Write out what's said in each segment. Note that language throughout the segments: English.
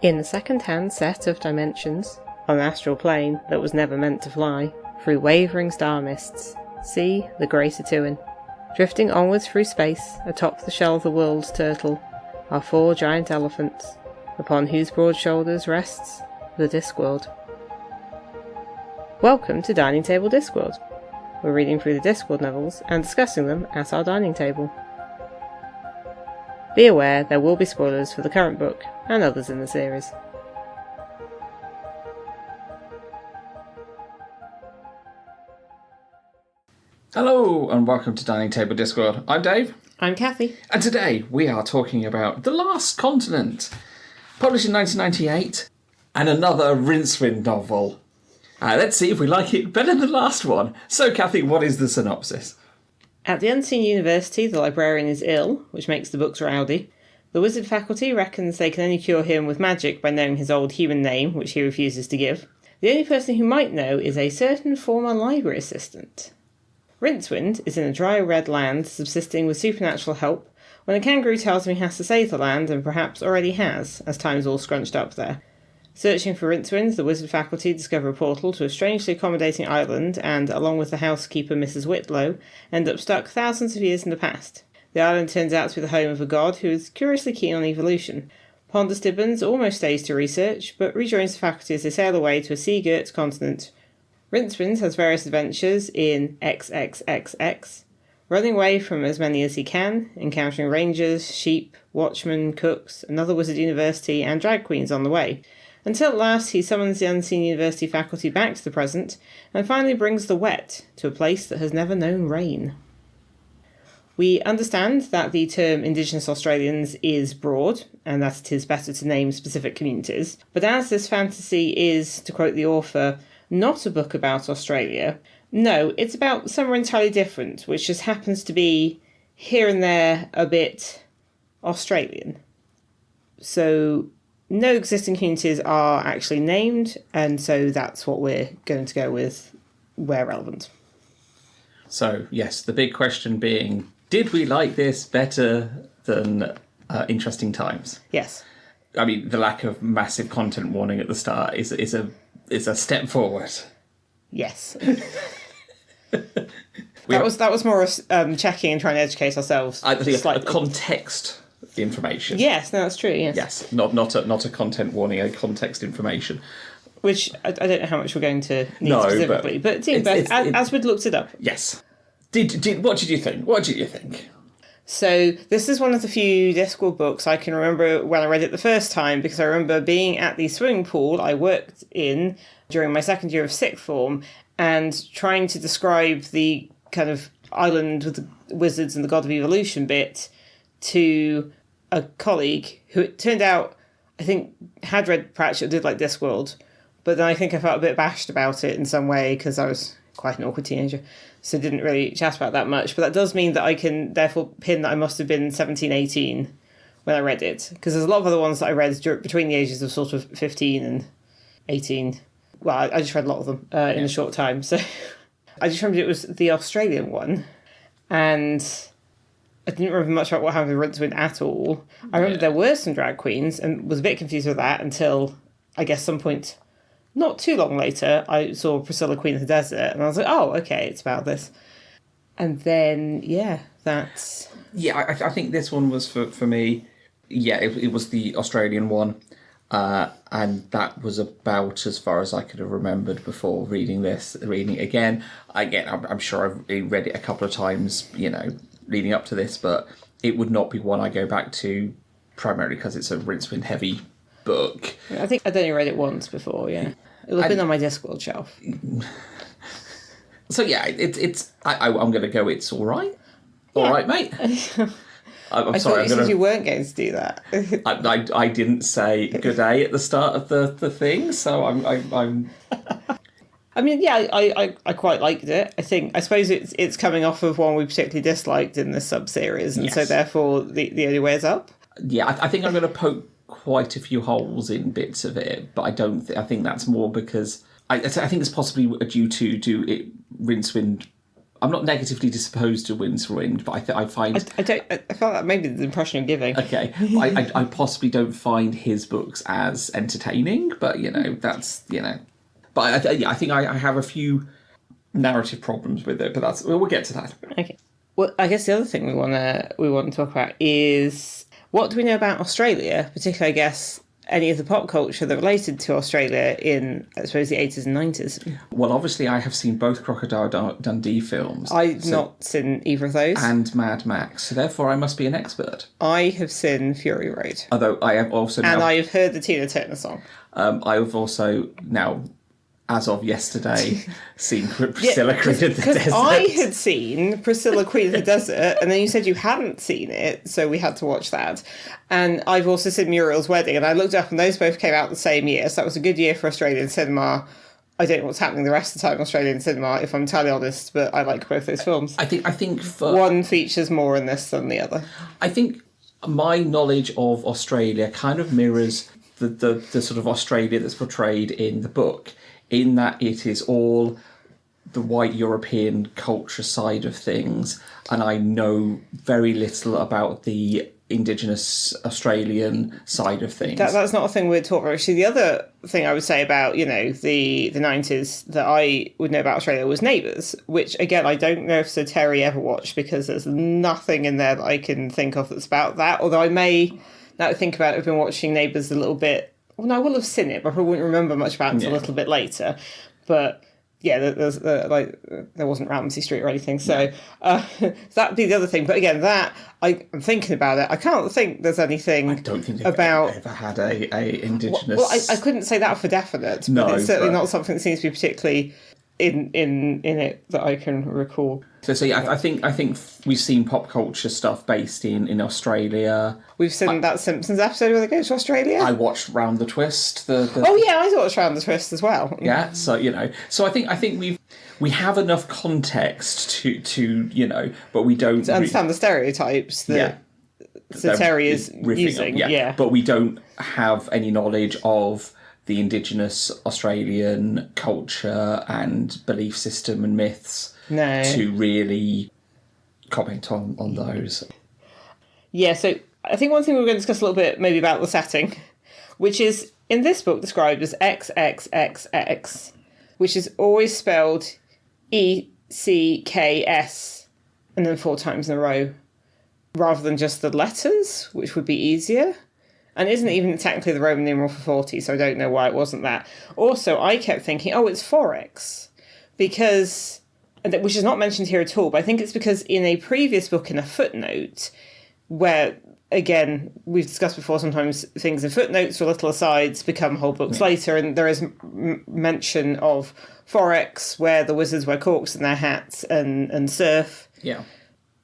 In the second-hand set of dimensions, on an astral plane that was never meant to fly, through wavering star mists, see the Greater Tuin. Drifting onwards through space, atop the shell of the world's turtle, are 4 giant elephants, upon whose broad shoulders rests the Discworld. Welcome to Dining Table Discworld. We're reading through the Discworld novels and discussing them at our dining table. Be aware there will be spoilers for the current book and others in the series. Hello and welcome to Dining Table Discworld. I'm Dave. I'm Kathy. And today we are talking about The Last Continent, published in 1998, and another Rincewind novel. Let's see if we like it better than the last one. So Kathy, what is the synopsis? At the Unseen University, the librarian is ill, which makes the books rowdy. The wizard faculty reckons they can only cure him with magic by knowing his old human name, which he refuses to give. The only person who might know is a certain former library assistant. Rincewind is in a dry red land, subsisting with supernatural help, when a kangaroo tells him he has to save the land, and perhaps already has, as time's all scrunched up there. Searching for Rincewind, the wizard faculty discover a portal to a strangely accommodating island and, along with the housekeeper Mrs. Whitlow, end up stuck thousands of years in the past. The island turns out to be the home of a god who is curiously keen on evolution. Ponder Stibbons almost stays to research, but rejoins the faculty as they sail away to a sea-girt continent. Rincewind has various adventures in XXXX, running away from as many as he can, encountering rangers, sheep, watchmen, cooks, another wizard university, and drag queens on the way. Until at last he summons the Unseen University faculty back to the present, and finally brings the wet to a place that has never known rain. We understand that the term Indigenous Australians is broad, and that it is better to name specific communities, but as this fantasy is, to quote the author, not a book about Australia, no, it's about somewhere entirely different, which just happens to be, here and there, a bit Australian. So no existing communities are actually named, and so that's what we're going to go with where relevant. So, yes, the big question being, did we like this better than Interesting Times? Yes. I mean, the lack of massive content warning at the start is a step forward. Yes. that was more checking and trying to educate ourselves. I think a context information. Yes, no, that's true. Yes. Yes, not a content warning, a context information. Which I don't know how much we're going to need specifically, but as we'd looked it up. Yes. What did you think? What did you think? So this is one of the few Discworld books I can remember when I read it the first time, because I remember being at the swimming pool I worked in during my second year of sixth form and trying to describe the kind of island with the wizards and the god of evolution bit to a colleague who it turned out, I think, had read Pratchett, did like Discworld, but then I think I felt a bit bashed about it in some way because I was quite an awkward teenager, so didn't really chat about that much. But that does mean that I can therefore pin that I must have been 17, 18 when I read it, because there's a lot of other ones that I read between the ages of sort of 15 and 18. Well, I just read a lot of them in a short time, so I just remembered it was the Australian one, and I didn't remember much about what happened with Rincewind at all. I remember there were some drag queens and was a bit confused with that until, I guess, some point not too long later, I saw Priscilla, Queen of the Desert, and I was like, oh, okay, it's about this. And then, that's... Yeah, I think this one was for me, it was the Australian one, and that was about as far as I could have remembered before reading it again. I'm sure I've read it a couple of times, leading up to this, but it would not be one I go back to primarily because it's a Rincewind heavy book. I think I'd only read it once before, yeah. It'll have been on my Discworld shelf. So I'm going to go, it's all right. Yeah. All right, mate. I'm sorry. You said you weren't going to do that. I didn't say good day at the start of the thing, so I'm I mean, yeah, I quite liked it. I suppose it's coming off of one we particularly disliked in this sub-series, and so therefore the only way is up. Yeah, I think I'm going to poke quite a few holes in bits of it, but I think that's more because I think it's possibly due to Rincewind I'm not negatively disposed to Rincewind, but I find... I felt that maybe the impression you're giving. Okay. I possibly don't find his books as entertaining, but, that's, But I think I have a few narrative problems with it, but we'll get to that. Okay. Well, I guess the other thing we want to talk about is what do we know about Australia, particularly, I guess, any of the pop culture that related to Australia in, I suppose, the 80s and 90s? Well, obviously, I have seen both Crocodile Dundee films. I've not seen either of those. And Mad Max, so therefore I must be an expert. I have seen Fury Road. Although I have also now... And I've heard the Tina Turner song. I have also now... as of yesterday, seen Priscilla Queen of the Desert. Because I had seen Priscilla Queen of the Desert, and then you said you hadn't seen it, so we had to watch that. And I've also seen Muriel's Wedding, and I looked up, and those both came out the same year, so that was a good year for Australian cinema. I don't know what's happening the rest of the time in Australian cinema, if I'm entirely honest, but I like both those films. I think one features more in this than the other. I think my knowledge of Australia kind of mirrors the sort of Australia that's portrayed in the book, in that it is all the white European culture side of things, and I know very little about the Indigenous Australian side of things. That's not a thing we'd talk about. Actually, the other thing I would say about, the 90s that I would know about Australia was Neighbours, which, again, I don't know if Sir Terry ever watched, because there's nothing in there that I can think of that's about that, although I may, now that I think about it, I've been watching Neighbours a little bit. Well, no, I will have seen it, but I probably wouldn't remember much about it until a little bit later. But yeah, there wasn't Ramsay Street or anything, so that'd be the other thing. But again, I'm thinking about it. I can't think there's anything. I don't think they've about ever had a Indigenous. Well, I couldn't say that for definite. No, but it's certainly not something that seems to be particularly in it that I can recall. So yeah, I think we've seen pop culture stuff based in Australia. We've seen that Simpsons episode where they go to Australia. I watched Round the Twist. Oh yeah, I watched Round the Twist as well. Yeah, so so I think we have enough context to but we don't to understand the stereotypes that Sir Terry is using. Yeah, but we don't have any knowledge of the Indigenous Australian culture and belief system and myths to really comment on those. Yeah, so I think one thing we're going to discuss a little bit maybe about the setting, which is in this book described as XXXX, which is always spelled ECKS and then 4 times in a row, rather than just the letters, which would be easier. And isn't even technically the Roman numeral for 40, so I don't know why it wasn't that. Also, I kept thinking, it's Forex, because, which is not mentioned here at all, but I think it's because in a previous book in a footnote, where, again, we've discussed before, sometimes things in footnotes or little asides become whole books later, and there is mention of Forex, where the wizards wear corks in their hats and surf. Yeah.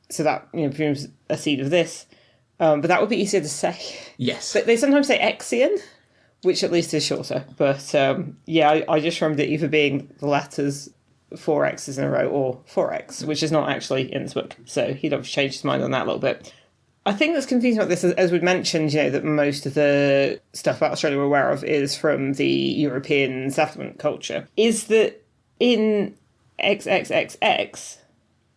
So that, presumes a seed of this. But that would be easier to say. Yes. But they sometimes say Exian, which at least is shorter. But I just remembered it either being the letters 4 X's in a row or 4X, which is not actually in this book. So he'd obviously changed his mind on that a little bit. I think that's confusing about this, as we've mentioned, that most of the stuff about Australia we're aware of is from the European settlement culture, is that in XXXX...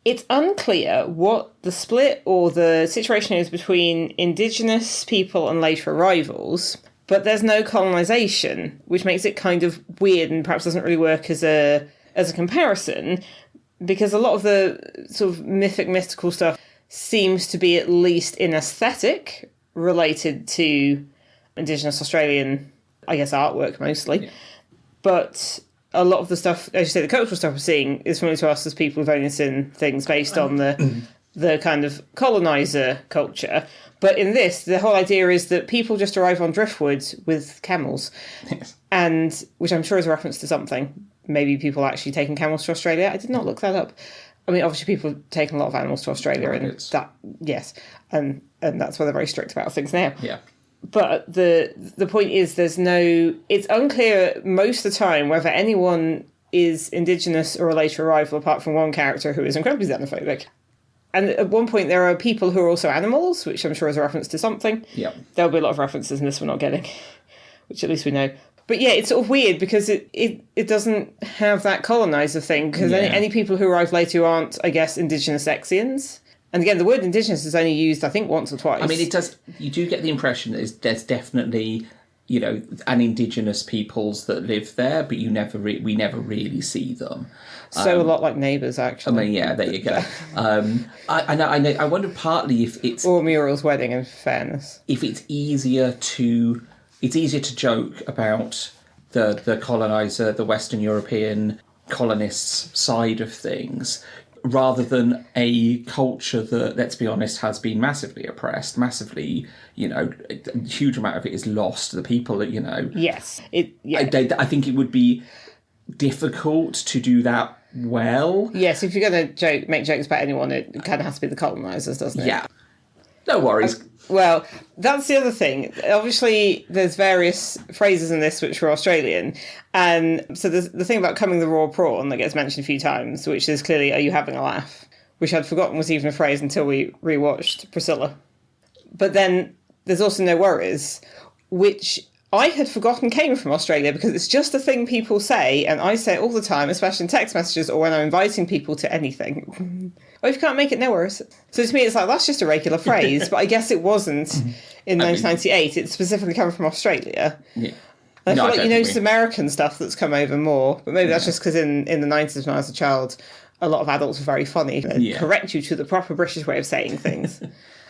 it's unclear what the split or the situation is between Indigenous people and later arrivals, but there's no colonisation, which makes it kind of weird and perhaps doesn't really work as a comparison, because a lot of the sort of mystical stuff seems to be, at least in aesthetic, related to Indigenous Australian, I guess, artwork mostly. Yeah. But a lot of the stuff, as you say, the cultural stuff we're seeing is familiar to us as people who've only seen things based on the kind of coloniser culture. But in this, the whole idea is that people just arrive on driftwood with camels. Yes. And, which I'm sure is a reference to something. Maybe people actually taking camels to Australia. I did not look that up. I mean, obviously people have taken a lot of animals to Australia, and that, yes. And that's why they're very strict about things now. Yeah. But the point is it's unclear most of the time whether anyone is Indigenous or a later arrival, apart from one character who is incredibly xenophobic. And at one point there are people who are also animals, which I'm sure is a reference to something. Yeah. There'll be a lot of references in this we're not getting, which at least we know. But yeah, it's sort of weird because it doesn't have that colonizer thing, because Yeah. any people who arrive later who aren't, I guess, indigenous Exians. And again, the word indigenous is only used, I think, once or twice. I mean, it does. You do get the impression that there's definitely, an indigenous peoples that live there, but we never really see them. So a lot like Neighbours, actually. I mean, yeah, there you go. I know. I wonder partly if it's Or Muriel's Wedding, in fairness. if it's easier to joke about the colonizer, the Western European colonists side of things, rather than a culture that, let's be honest, has been massively oppressed, massively, a huge amount of it is lost. The people that, Yes. I think it would be difficult to do that well. Yes, if you're going to make jokes about anyone, it kind of has to be the colonisers, doesn't it? Yeah. No worries. Well, that's the other thing. Obviously, there's various phrases in this which were Australian. And so the thing about coming the raw prawn that gets mentioned a few times, which is clearly, are you having a laugh? Which I'd forgotten was even a phrase until we rewatched Priscilla. But then there's also no worries, which I had forgotten came from Australia, because it's just a thing people say, and I say it all the time, especially in text messages or when I'm inviting people to anything. Or if you can't make it, no worries. So to me, it's like, that's just a regular phrase, but I guess it wasn't in 1998. It's specifically coming from Australia. Yeah. I feel like don't it's American stuff that's come over more, but maybe that's just because in the 90s when I was a child, a lot of adults were very funny and correct you to the proper British way of saying things.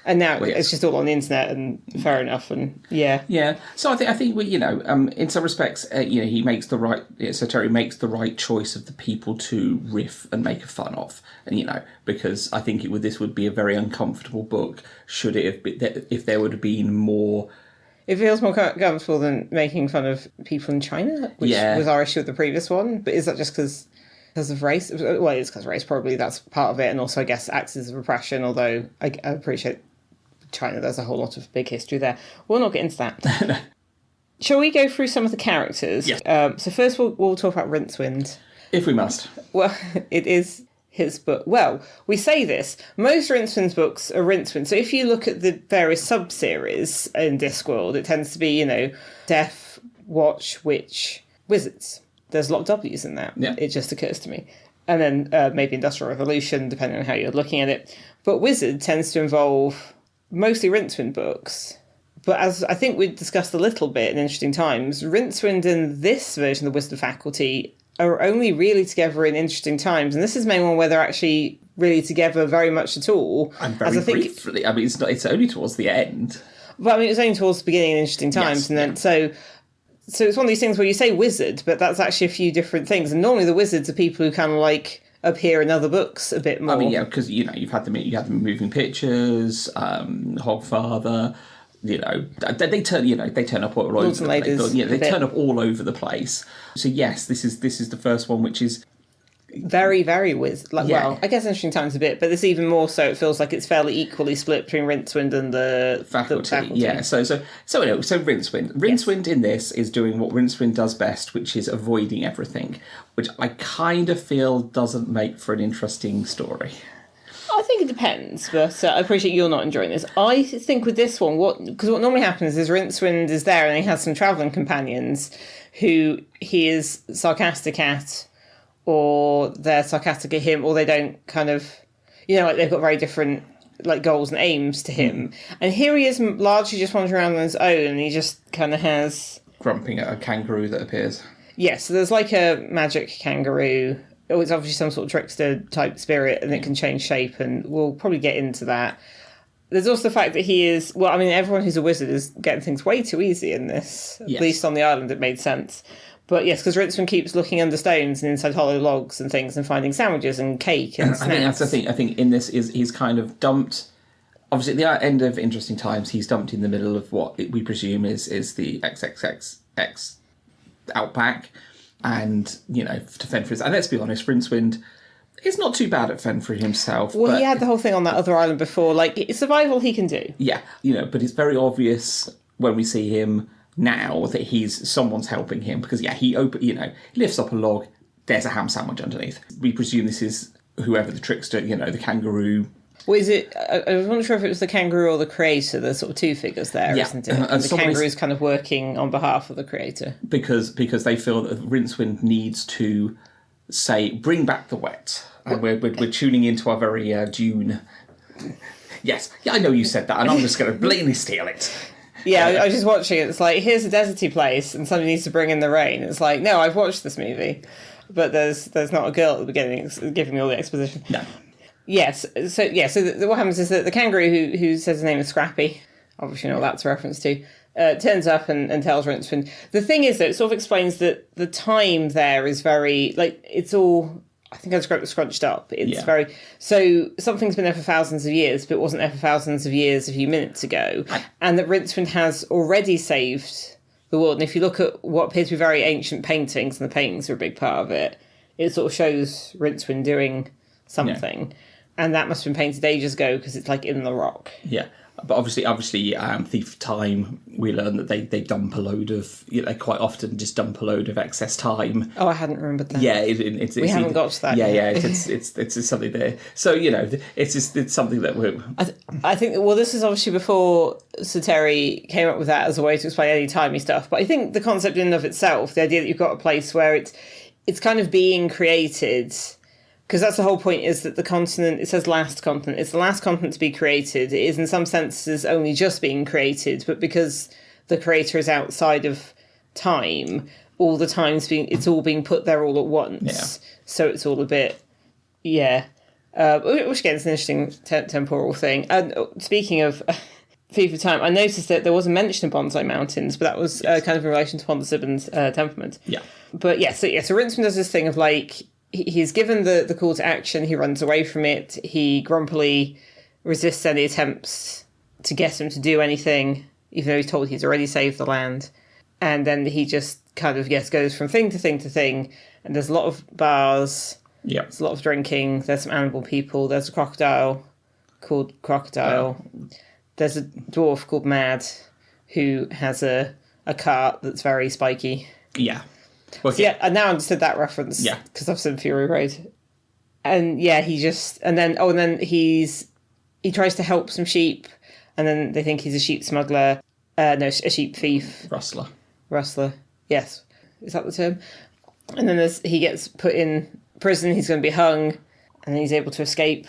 And now it's just all on the internet, and fair enough. And yeah. So I think we, in some respects, he makes the right. So Terry makes the right choice of the people to riff and make fun of, and because I think this would be a very uncomfortable book should it have been, if there would have been more. It feels more comfortable than making fun of people in China, which was our issue with the previous one. But is that just because of race? Well, it's because of race, probably. That's part of it. And also, I guess, axes of repression, although I appreciate China, there's a whole lot of big history there. We'll not get into that. Shall we go through some of the characters? Yes. So first we'll talk about Rincewind. If we must. Well, it is his book. Well, we say this. Most Rincewind's books are Rincewind. So if you look at the various sub-series in Discworld, it tends to be, Death, Watch, Witch, Wizards. There's a lot of W's in that. Yeah. It just occurs to me. And then maybe Industrial Revolution, depending on how you're looking at it. But Wizard tends to involve mostly Rincewind books. But as I think we discussed a little bit in Interesting Times, Rincewind and this version of the Wisdom Faculty are only really together in Interesting Times. And this is maybe one where they're actually really together very much at all. And very briefly. I mean, it's only towards the end. But I mean, it was only towards the beginning in Interesting Times. Yes, and then so it's one of these things where you say wizard, but that's actually a few different things. And normally the wizards are people who kind of appear in other books a bit more. I mean, yeah, because you've had them in moving pictures, Hogfather. They turn up all over the place. They turn up all over the place. So yes, this is the first one, which is very, very wizard. Well, I guess Interesting Times a bit, but this even more so. It feels like it's fairly equally split between Rincewind and the faculty. Yeah. So Rincewind. Rincewind in this is doing what Rincewind does best, which is avoiding everything, which I kind of feel doesn't make for an interesting story. I think it depends, but I appreciate you're not enjoying this. I think with this one, because what normally happens is Rincewind is there and he has some travelling companions who he is sarcastic at, or they're sarcastic at him, or they don't kind of, they've got very different goals and aims to him. And here he is largely just wandering around on his own, and he just kind of has... grumping at a kangaroo that appears. Yes, so there's a magic kangaroo. Oh, it's obviously some sort of trickster type spirit, and it can change shape, and we'll probably get into that. There's also the fact that he is... Well, I mean, everyone who's a wizard is getting things way too easy in this. Yes. At least on the island it made sense. But yes, because Rincewind keeps looking under stones and inside hollow logs and things and finding sandwiches and cake and snacks. I think that's the thing. I think in this he's kind of dumped... Obviously, at the end of Interesting Times, he's dumped in the middle of what we presume is the XXXX outback. And, to fend for his... And let's be honest, Rincewind is not too bad at fend for himself. Well, he had the whole thing on that other island before. Survival he can do. Yeah, but it's very obvious when we see him now that someone's helping him. Because, he lifts up a log, there's a ham sandwich underneath. We presume this is whoever the trickster, the kangaroo Well, is it? I was not sure if it was the kangaroo or the creator. There's sort of two figures there, Yeah. isn't it? And the kangaroo's kind of working on behalf of the creator. Because they feel that Rincewind needs to say, bring back the wet. And we're tuning into our very Dune. Yes, yeah, I know you said that, and I'm just going to blatantly steal it. Yeah, I was just watching it. It's like, here's a deserty place, and somebody needs to bring in the rain. It's like, no, I've watched this movie, but there's not a girl at the beginning giving me all the exposition. No. Yes. So what happens is that the kangaroo who says his name is Scrappy, obviously you know what that's a reference to, turns up and tells Rincewind. The thing is, though, it sort of explains that the time there is very, like, it's all, I think I described it scrunched up. It's very, so something's been there for thousands of years, but it wasn't there for thousands of years a few minutes ago. And that Rincewind has already saved the world. And if you look at what appears to be very ancient paintings, and the paintings are a big part of it, it sort of shows Rincewind doing something. Yeah. And that must have been painted ages ago because it's like in the rock. Yeah. But obviously, Thief of Time, we learn that they dump a load of, they quite often just dump a load of excess time. Oh, I hadn't remembered that. Yeah, we haven't got to that. Yeah, it's something there. So it's something that we're. I think this is obviously before Sir Terry came up with that as a way to explain any timey stuff. But I think the concept in and of itself, the idea that you've got a place where it's kind of being created. Because that's the whole point, is that the continent, it says last continent, it's the last continent to be created. It is in some senses only just being created, but because the creator is outside of time, all the time's it's all being put there all at once. Yeah. So it's all a bit, which again is an interesting temporal thing. And speaking of Thief of Time, I noticed that there was a mention of Bonsai Mountains, but that was kind of in relation to Pond Stibbons' temperament. Yeah. But so Rincewind does this thing of like, he's given the call to action, he runs away from it, he grumpily resists any attempts to get him to do anything, even though he's told he's already saved the land. And then he just kind of, goes from thing to thing to thing, and there's a lot of bars, there's a lot of drinking, there's some animal people, there's a crocodile called Crocodile, there's a dwarf called Mad, who has a cart that's very spiky. Yeah. Well, I now understood that reference. Yeah, because I've seen Fury Road, and he tries to help some sheep, and then they think he's a sheep smuggler. A sheep thief. Rustler. Yes, is that the term? And then he gets put in prison. He's going to be hung, and then he's able to escape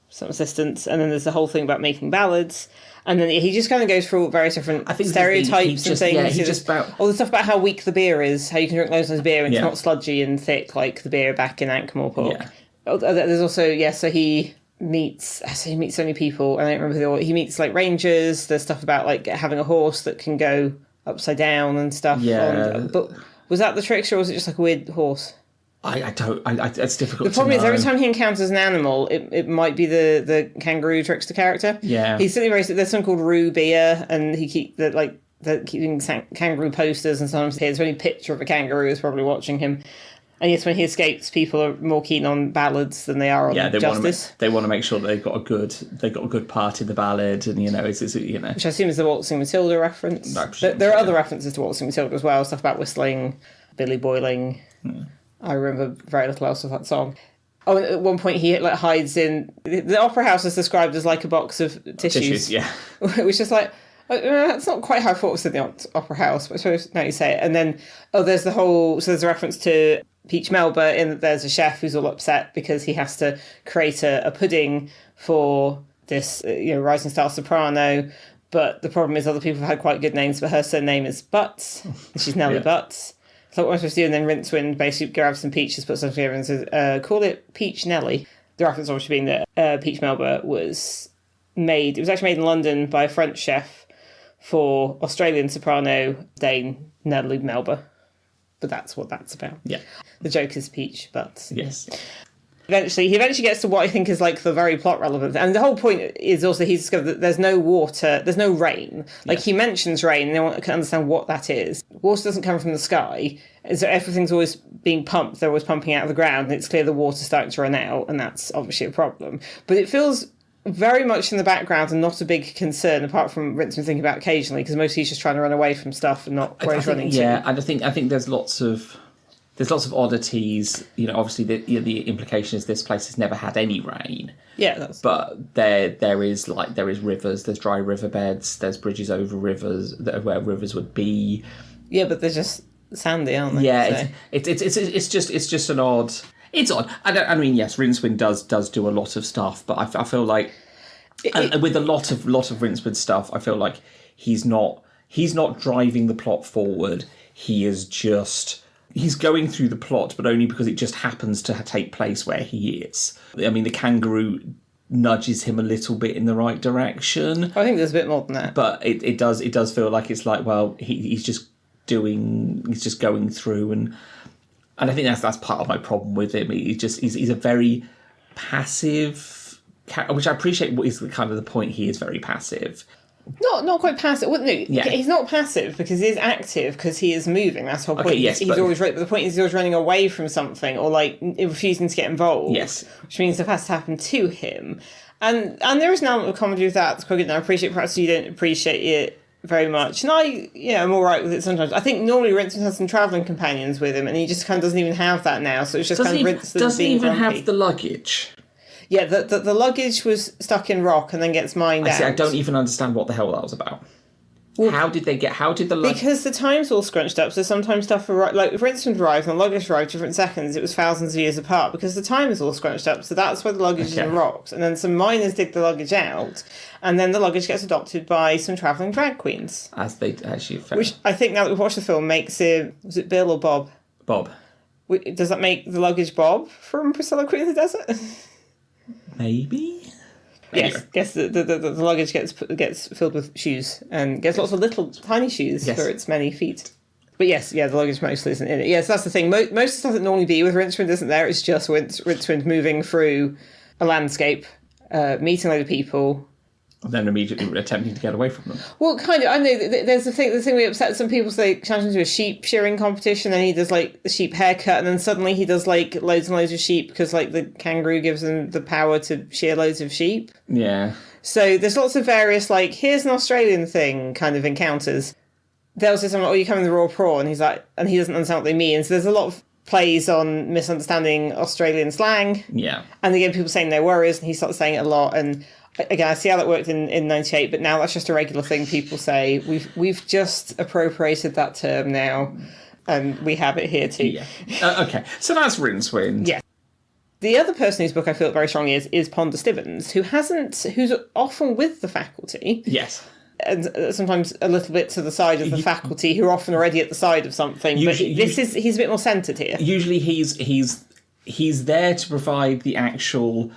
some assistance. And then there's the whole thing about making ballads. And then he just kind of goes through various different stereotypes and things. Yeah, all the stuff about how weak the beer is, how you can drink loads of beer and it's not sludgy and thick like the beer back in Ankh-Morpork. Yeah. There's also, so he meets so many people. I don't remember who he meets, like rangers. There's stuff about like having a horse that can go upside down and stuff. Yeah. But was that the trickster, or was it just like a weird horse? I don't. It's difficult. The problem is every time he encounters an animal, it might be the kangaroo trickster character. Yeah, he's certainly very. There's something called Roo Beer, and he keeping kangaroo posters, and sometimes there's only picture of a kangaroo is probably watching him. And yes, when he escapes, people are more keen on ballads than they are on justice. They want to make sure that they've got a good part in the ballad, and it's which I assume is the Waltzing Matilda reference. There are other references to Waltzing Matilda as well, stuff about whistling, billy boiling. I remember very little else of that song. Oh, and at one point he hides in the opera house is described as like a box of tissues. Yeah, which is like that's not quite how I thought it was in the opera house, but I suppose now you say it. And then there's there's a reference to Peach Melba in that there's a chef who's all upset because he has to create a pudding for this rising star soprano. But the problem is other people have had quite good names, but her surname is Butts, and she's Nellie Butts. So what I'm supposed to do, and then Rincewind basically grabs some peaches, puts them together and says, call it Peach Nelly. The reference obviously being that Peach Melba was actually made in London by a French chef for Australian soprano Dane Nellie Melba. But that's what that's about. Yeah. The joke is peach, but... Yes. He eventually gets to what I think is like the very plot relevant. And the whole point is also he's discovered that there's no water, there's no rain. Like he mentions rain and they want to understand what that is. Water doesn't come from the sky. So everything's always being pumped. They're always pumping out of the ground and it's clear the water's starting to run out and that's obviously a problem. But it feels very much in the background and not a big concern apart from Rincewind thinking about occasionally because mostly he's just trying to run away from stuff and not where he's running to. Yeah, and I think there's lots of... there's lots of oddities. Obviously the implication is this place has never had any rain. Yeah, but there is rivers, there's dry riverbeds, there's bridges over rivers where rivers would be. Yeah, but they're just sandy, aren't they? Yeah, so. it's just an odd. It's odd. I mean, yes, Rincewind does do a lot of stuff, but I feel like with a lot of Rincewind stuff, I feel like he's not driving the plot forward. He's going through the plot, but only because it just happens to take place where he is. I mean, the kangaroo nudges him a little bit in the right direction. I think there's a bit more than that. But it does feel like it's like, well, he's just going through, and I think that's part of my problem with him. He's a very passive, which I appreciate. What is kind of the point? He is very passive. Not quite passive. Well, no, yeah. He's not passive because he is active because he is moving. That's the whole point. Okay, yes, he's always right, but the point is he's always running away from something or like refusing to get involved. Yes, which means stuff has to happen to him, and there is an element of comedy with that. That's quite good. And I appreciate perhaps you don't appreciate it very much, and I'm all right with it sometimes. I think normally Rincewind has some travelling companions with him, and he just kind of doesn't even have that now. So it's just kind of Rincewind doesn't even grumpy. have the luggage. Yeah, the luggage was stuck in rock and then gets mined out. I don't even understand what the hell that was about. Well, how did the luggage... Because the time's all scrunched up, so sometimes stuff arrived... Like, if Rincewind arrived and the luggage arrived different seconds, it was thousands of years apart, because the time is all scrunched up, so that's where the luggage is in rocks. And then some miners dig the luggage out, and then the luggage gets adopted by some travelling drag queens. As they actually found. Which, I think, now that we've watched the film, makes it... Was it Bill or Bob? Bob. Does that make the luggage Bob from Priscilla, Queen of the Desert? Maybe? Yes, the luggage gets filled with shoes and gets lots of little tiny shoes for its many feet. But yes, the luggage mostly isn't in it. Yes, that's the thing. Most of the stuff that normally be with Rincewind isn't there. It's just Rincewind moving through a landscape, meeting a load of people. And then immediately attempting to get away from them. Well, kind of. I know there's the thing we upset some people. So they challenge him to a sheep shearing competition, and he does like the sheep haircut, and then suddenly he does like loads and loads of sheep because like the kangaroo gives him the power to shear loads of sheep. Yeah. So there's lots of various like here's an Australian thing kind of encounters. They'll say something like, "Oh, you come in the raw prawn," and he's like, and he doesn't understand what they mean. So there's a lot of plays on misunderstanding Australian slang. Yeah. And again, people saying their worries, and he starts saying it a lot. And again, I see how that worked in 98, but now that's just a regular thing people say. We've just appropriated that term now, and we have it here too. Yeah. Okay, so that's Rincewind. Yeah. The other person whose book I feel very strongly is Ponder Stibbons, who's often with the faculty. Yes. And sometimes a little bit to the side of the faculty, who are often already at the side of something. He's a bit more centred here. Usually he's there to provide the actual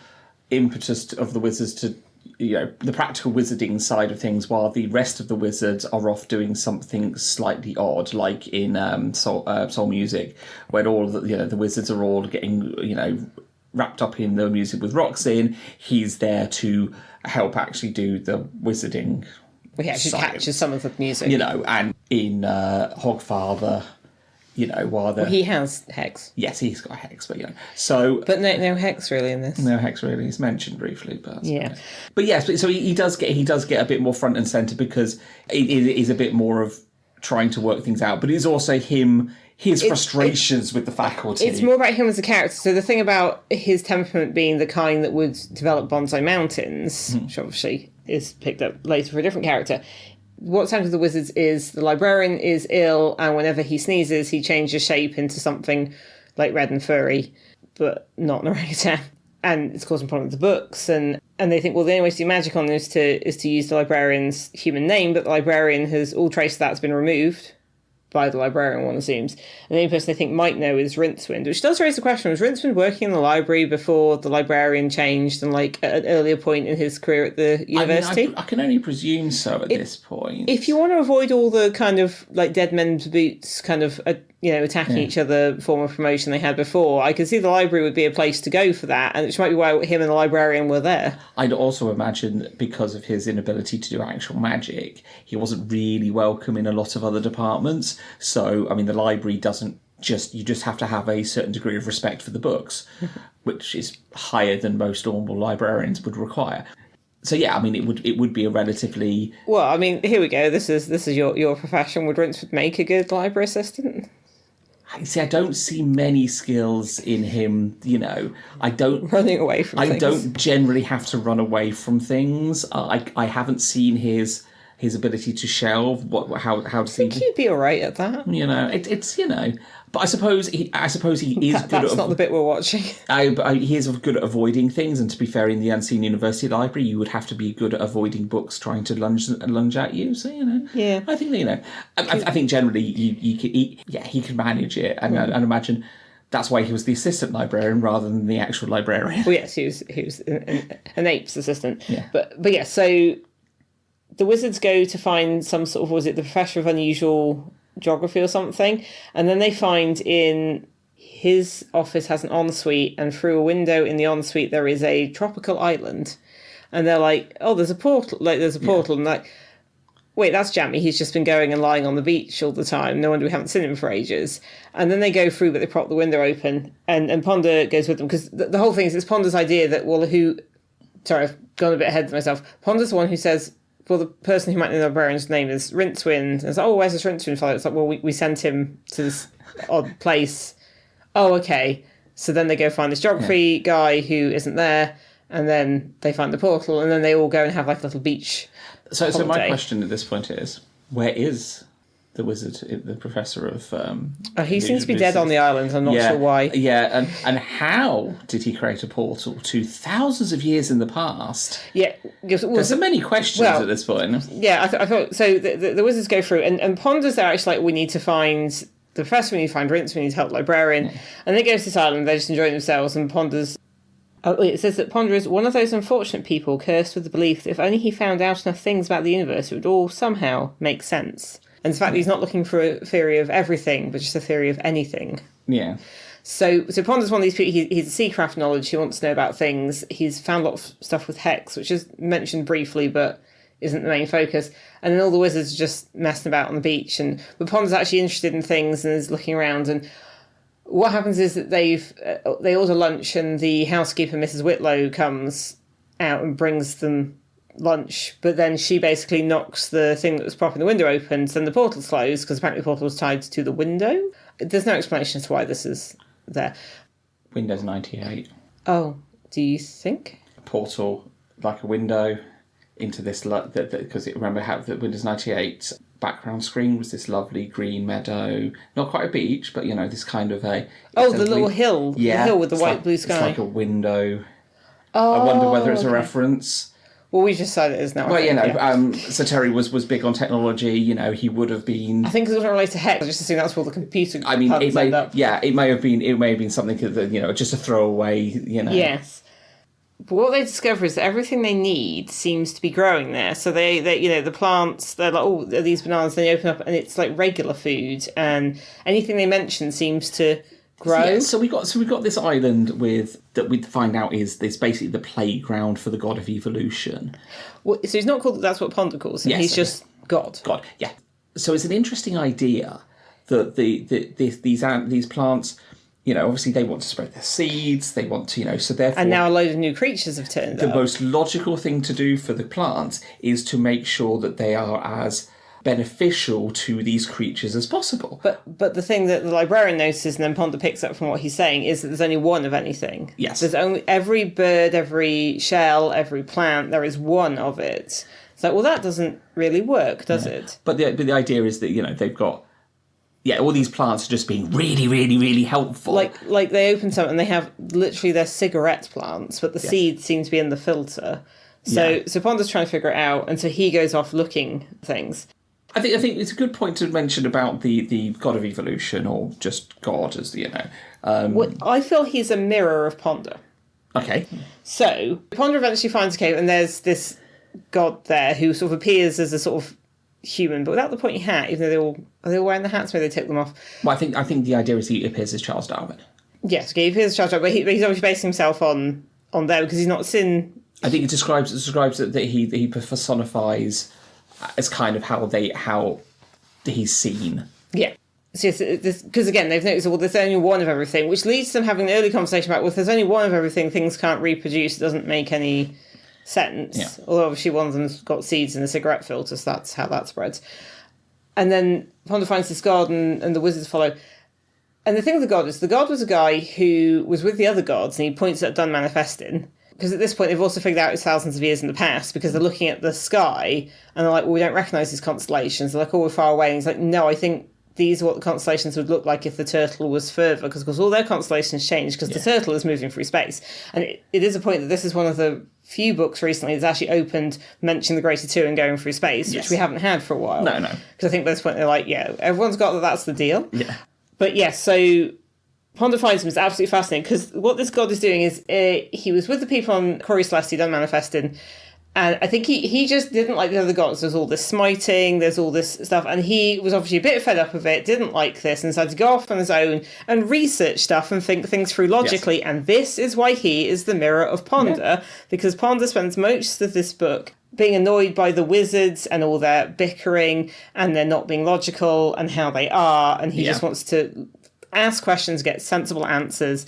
impetus of the wizards to, the practical wizarding side of things, while the rest of the wizards are off doing something slightly odd, like in Soul Music, when all of the wizards are all getting wrapped up in the music with rocks in. He's there to help actually do the wizarding. Well, he actually captures some of the music. And in Hogfather, while the... Well, he has Hex. Yes, he's got Hex, but so... But no Hex really in this. No Hex really is mentioned briefly, but... Yeah. But yes, so he does get a bit more front and centre, because it is a bit more of trying to work things out, but it's also his frustrations with the faculty. It's more about him as a character. So the thing about his temperament being the kind that would develop Bonsai Mountains, which obviously is picked up later for a different character, what's happened to the wizards is the librarian is ill, and whenever he sneezes, he changes shape into something like red and furry, but not an orangutan. And it's causing problems with the books, and they think, well, the only way to do magic on them is to use the librarian's human name, but the librarian has all trace of that's been removed by the librarian, one assumes. And the only person they think might know is Rincewind, which does raise the question, was Rincewind working in the library before the librarian changed and like at an earlier point in his career at the university? I can only presume so at this point. If you want to avoid all the kind of like dead men's boots kind of attacking each other form of promotion they had before, I could see the library would be a place to go for that, and which might be why him and the librarian were there. I'd also imagine because of his inability to do actual magic, he wasn't really welcome in a lot of other departments. So, I mean, the library you just have to have a certain degree of respect for the books, which is higher than most normal librarians would require. So yeah, I mean, it would be a relatively... Well, I mean, here we go. This is your profession. Would Rincewind make a good library assistant? See, I don't see many skills in him. I don't running away from things. I don't generally have to run away from things. I haven't seen his ability to shelve. How does he? I think he'd be all right at that. It's But I suppose he is good. That's not the bit we're watching. But he is good at avoiding things. And to be fair, in the Unseen University Library, you would have to be good at avoiding books trying to lunge at you. So Yeah. I think I think generally he can manage it, and imagine. That's why he was the assistant librarian rather than the actual librarian. Well, yes, he was an ape's assistant. Yeah. But yeah, so the wizards go to find some sort of, was it the Professor of Unusual Geography or something? And then they find in his office has an ensuite, and through a window in the ensuite there is a tropical island. And they're like, oh, there's a portal. And like, wait, that's Jammy. He's just been going and lying on the beach all the time. No wonder we haven't seen him for ages. And then they go through, but they prop the window open, and Ponder goes with them, because the whole thing is it's Ponder's idea that, well, sorry, I've gone a bit ahead of myself. Ponder's the one who says, well, the person who might know the librarian's name is Rincewind. And it's like, oh, where's this Rincewind fellow? It's like, well, we sent him to this odd place. Oh, okay. So then they go find this geography guy who isn't there, and then they find the portal, and then they all go and have like a little beach So my holiday. question at this point is, where is the wizard, the professor of... He seems to be dead on the island. I'm not sure why. Yeah, and how did he create a portal to thousands of years in the past? Yeah. There's so many questions at this point. Yeah, I thought... So the wizards go through, and Ponder's there actually like, we need to find the professor, we need to find Rince, we need to help the librarian. Yeah. And they go to this island, they're just enjoying themselves, and Ponder's... it says that Ponder is one of those unfortunate people cursed with the belief that if only he found out enough things about the universe, it would all somehow make sense. And the fact that he's not looking for a theory of everything, but just a theory of anything. Yeah. So Ponder's one of these people, he's a seacraft knowledge, he wants to know about things. He's found a lot of stuff with Hex, which is mentioned briefly, but isn't the main focus. And then all the wizards are just messing about on the beach. But Ponder's actually interested in things and is looking around, and what happens is that they order lunch, and the housekeeper, Mrs. Whitlow, comes out and brings them lunch, but then she basically knocks the thing that was propping the window open, so then the portal's closed, because apparently the portal was tied to the window. There's no explanation as to why this is there. Windows 98. Oh, do you think? A portal, like a window, into this... Because remember how the Windows 98... background screen was this lovely green meadow, not quite a beach, but this kind of a... Oh, the little hill. Yeah. The hill with the white blue sky. It's like a window. Oh, I wonder whether it's a reference. Well, we just decided it is now. Well, so Terry was big on technology, he would have been... I think it doesn't relate to Hex, I just assume that's where the computer I mean, it end up. may have been something that, just a throwaway, Yes. But what they discover is that everything they need seems to be growing there. So they the plants, they're like, oh, are these bananas? Then they open up and it's like regular food, and anything they mention seems to grow. Yeah, so we got this island that we find out is basically the playground for the god of evolution. Well, so he's not called, that's what Ponder calls him. Yes, he's just God. God, yeah. So it's an interesting idea that these plants, obviously they want to spread their seeds, they want to, so therefore... And now a load of new creatures have turned up. The most logical thing to do for the plants is to make sure that they are as beneficial to these creatures as possible. But the thing that the librarian notices, and then Ponder picks up from what he's saying, is that there's only one of anything. Yes. There's only every bird, every shell, every plant, there is one of it. It's like, well, that doesn't really work, does it? But the idea is that, they've got... Yeah, all these plants are just being really, really, really helpful. Like they open some and they have literally their cigarette plants, but the seeds seem to be in the filter. So Ponder's trying to figure it out, and so he goes off looking things. I think it's a good point to mention about the god of evolution, or just God, as I feel he's a mirror of Ponder. Okay. So Ponder eventually finds a cave, and there's this god there who sort of appears as a sort of human, but without the pointy hat, even though are they all wearing the hats, maybe they take them off. Well, I think the idea is he appears as Charles Darwin. Yes, okay, he appears as Charles Darwin, but he's obviously basing himself on there, because he's not seen... I think it describes that he personifies as kind of how he's seen. Yeah. So yes, because again, they've noticed, well, there's only one of everything, which leads to them having an early conversation about, well, if there's only one of everything, things can't reproduce, it doesn't make any sense. Yeah. Although obviously one of them's got seeds in a cigarette filter, so that's how that spreads. And then Ponder finds this garden and the wizards follow. And the thing with the god was a guy who was with the other gods, and he points at done manifesting. Because at this point, they've also figured out it's thousands of years in the past, because they're looking at the sky, and they're like, well, we don't recognise these constellations. They're like, oh, we're far away. And he's like, no, I think these are what the constellations would look like if the turtle was further, because of course all their constellations change, because the turtle is moving through space. And it is a point that this is one of the few books recently that's actually opened mentioning the Greater Two and going through space, which we haven't had for a while. No. Because I think by this point they're like, yeah, everyone's got that that's the deal. Yeah. But yes, so Ponder finds him is absolutely fascinating, because what this god is doing is he was with the people on Cori Celesti done manifesting, and I think he just didn't like the other gods. There's all this smiting, there's all this stuff, and he was obviously a bit fed up of it, didn't like this, and decided to go off on his own and research stuff and think things through logically. Yes. And this is why he is the mirror of Ponder, because Ponder spends most of this book being annoyed by the wizards and all their bickering and their not being logical and how they are, and he just wants to ask questions, get sensible answers.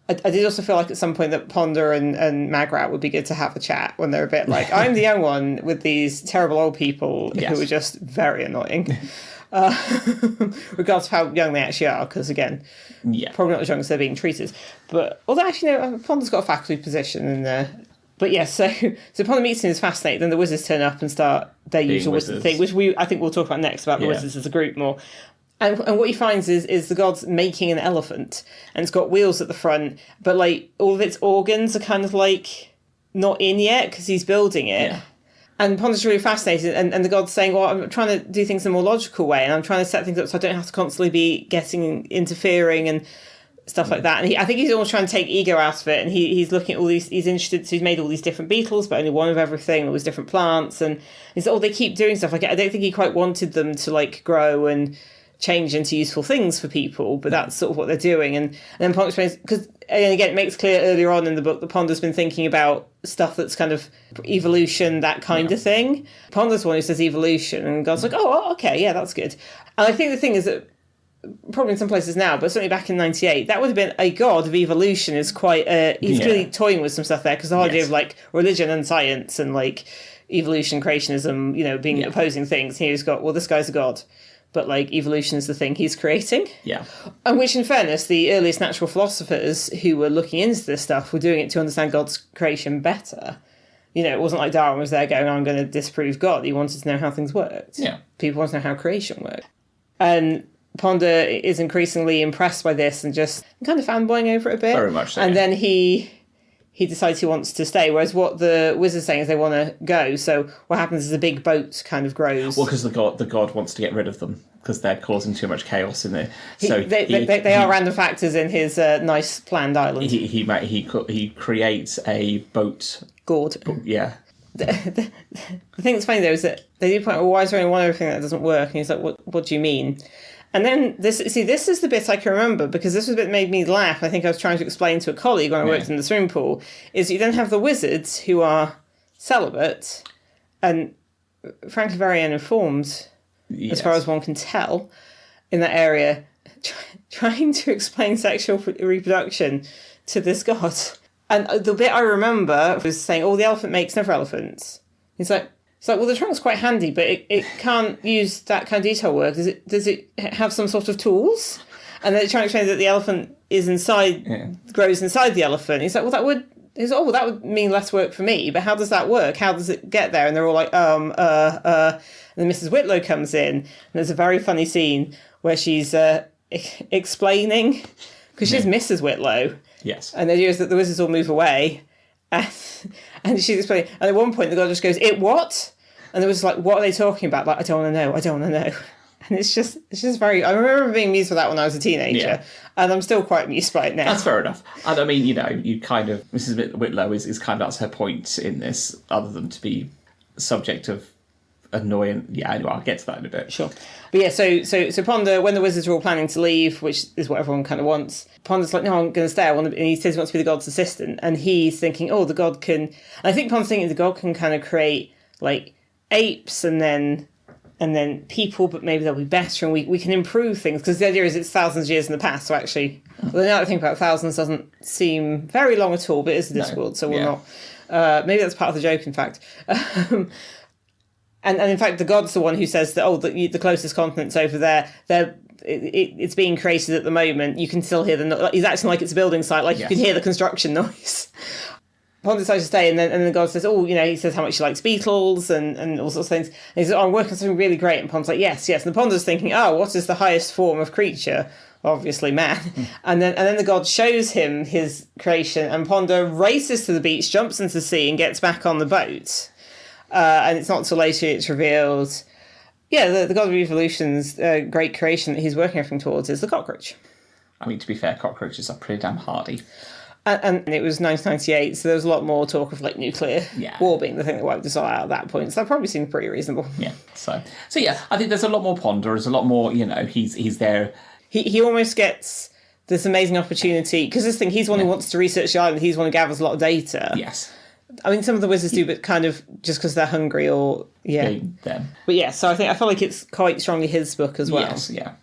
I did also feel like at some point that Ponder and Magrat would be good to have a chat when they're a bit like, I'm the young one with these terrible old people who are just very annoying. Regardless of how young they actually are, because again, probably not as young as they're being treated. But although actually, no, Ponder's got a faculty position in there. But yes, so Ponder meets him is fascinating. Then the wizards turn up and start their usual wizard thing, which I think we'll talk about next, about the wizards as a group more. And what he finds is the god's making an elephant, and it's got wheels at the front, but like all of its organs are kind of like not in yet because he's building it. Yeah. And Ponder's really fascinated, and the god's saying, well, I'm trying to do things in a more logical way, and I'm trying to set things up so I don't have to constantly be interfering and stuff like that. And I think he's almost trying to take ego out of it, and he's looking at all these, he's interested, so he's made all these different beetles, but only one of everything, all these different plants, and he's they keep doing stuff. Like, I don't think he quite wanted them to like grow and change into useful things for people, but that's sort of what they're doing. And then Ponder explains, because again it makes clear earlier on in the book that Ponder's been thinking about stuff that's kind of evolution, that kind of thing. Ponder's the one who says evolution, and God's like, oh, okay, yeah, that's good. And I think the thing is that probably in some places now, but certainly back in 98, that would have been a god of evolution is quite he's really toying with some stuff there, because the whole idea of like religion and science and like evolution, creationism, being opposing things, he's got, well, this guy's a god, but like evolution is the thing he's creating. Yeah. And which, in fairness, the earliest natural philosophers who were looking into this stuff were doing it to understand God's creation better. It wasn't like Darwin was there going, I'm going to disprove God. He wanted to know how things worked. Yeah. People want to know how creation worked. And Ponder is increasingly impressed by this and just kind of fanboying over it a bit. Very much so. And then he decides he wants to stay, whereas what the wizard's saying is they want to go. So what happens is a big boat kind of grows. Well, because the god wants to get rid of them because they're causing too much chaos in there. They are random factors in his nice planned island. He creates a boat. Gourd. Yeah. The thing that's funny though is that they do point out, well, why is there only one other thing that doesn't work? And he's like, what do you mean? And then this is the bit I can remember, because this was the bit that made me laugh. I think I was trying to explain to a colleague when I worked in the swimming pool, is you then have the wizards who are celibate and frankly very uninformed, as far as one can tell, in that area, trying to explain sexual reproduction to this god. And the bit I remember was saying, the elephant makes never elephants. It's like, well, the trunk's quite handy, but it can't use that kind of detail work. Does it have some sort of tools? And they're trying to explain that the elephant is grows inside the elephant. He's like, that would mean less work for me, but how does that work? How does it get there? And they're all like, and then Mrs. Whitlow comes in, and there's a very funny scene where she's explaining, because she's Mrs. Whitlow. Yes. And the idea is that the wizards all move away, and she's explaining, and at one point the god just goes, "It what?" And it was like, what are they talking about? Like, I don't want to know. And it's just very, I remember being amused by that when I was a teenager, and I'm still quite amused by it now. That's fair enough. And I mean, you kind of, Mrs. Whitlow is kind of, that's her point in this, other than to be subject of annoying. Yeah, anyway, I'll get to that in a bit. Sure. But yeah, so Ponder, when the wizards are all planning to leave, which is what everyone kind of wants, Ponder's like, no, I'm going to stay. And he says he wants to be the god's assistant. And he's thinking, the god can, and I think Ponder's thinking the god can kind of create like apes and then people, but maybe they'll be better and we can improve things, because the idea is it's thousands of years in the past. So actually, now that I think about it, thousands doesn't seem very long at all, but it is a Discworld, so we'll not. Maybe that's part of the joke, in fact. And in fact, the god's the one who says that, the closest continent's over there. it's being created at the moment, you can still hear he's acting like it's a building site, like you can hear the construction noise. Pond decides to stay, and then the god says, he says how much he likes beetles and all sorts of things. And he says, I'm working on something really great. And Pond's like, yes. And the Ponder's thinking, what is the highest form of creature? Obviously man. And then the god shows him his creation, and Ponder races to the beach, jumps into the sea, and gets back on the boat. And it's not until later it's revealed, the god of evolution's great creation that he's working everything towards is the cockroach. I mean, to be fair, cockroaches are pretty damn hardy. And it was 1998, so there was a lot more talk of nuclear war being the thing that wiped us all out at that point. So that probably seemed pretty reasonable. Yeah. So yeah, I think there's a lot more Ponder. There's a lot more, he's there. He almost gets this amazing opportunity, because this thing, he's the one who wants to research the island. He's the one who gathers a lot of data. Yes. I mean, some of the wizards do, but kind of just because they're hungry or Them. But so I feel like it's quite strongly his book as well. Yes. Yeah.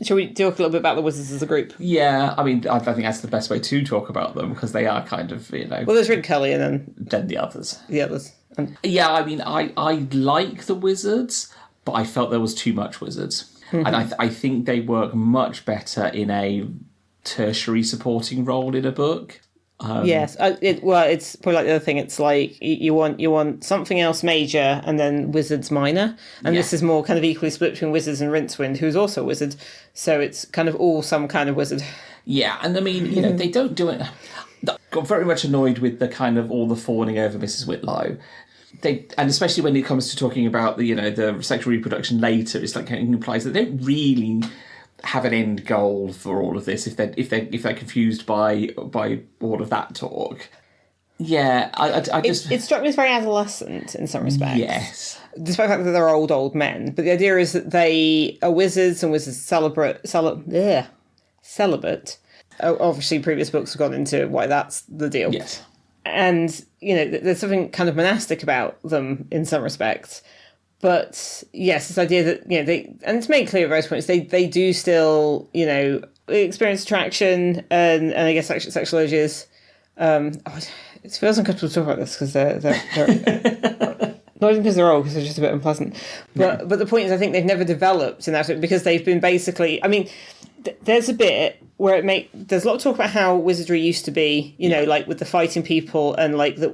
Shall we talk a little bit about the wizards as a group? Yeah, I mean, I think that's the best way to talk about them, because they are kind of, Well, there's Rincewind and then the others. The others. Yeah, I mean, I like the wizards, but I felt there was too much wizards. And I think they work much better in a tertiary supporting role in a book. Yes, it's probably like the other thing. It's like you want something else major and then wizards minor, and this is more kind of equally split between wizards and Rincewind, who's also a wizard. So it's kind of all some kind of wizard. Yeah, and I mean, they don't do it. Got very much annoyed with the kind of all the fawning over Mrs. Whitlow. And especially when it comes to talking about the sexual reproduction later, it's like it implies that they don't really have an end goal for all of this if they're confused by all of that talk. Yeah, I just it struck me as very adolescent in some respects. Yes, despite the fact that they're old men. But the idea is that they are wizards, and wizards celibate. Obviously, previous books have gone into why that's the deal. Yes, and there's something kind of monastic about them in some respects. But yes, this idea that and it's made clear at various points they do still experience attraction and I guess sexual urges. It feels uncomfortable to talk about this because they're not even because they're old, because they're just a bit unpleasant. But the point is, I think they've never developed in that, because they've been basically. I mean, there's a bit where there's a lot of talk about how wizardry used to be, like with the fighting people, and like the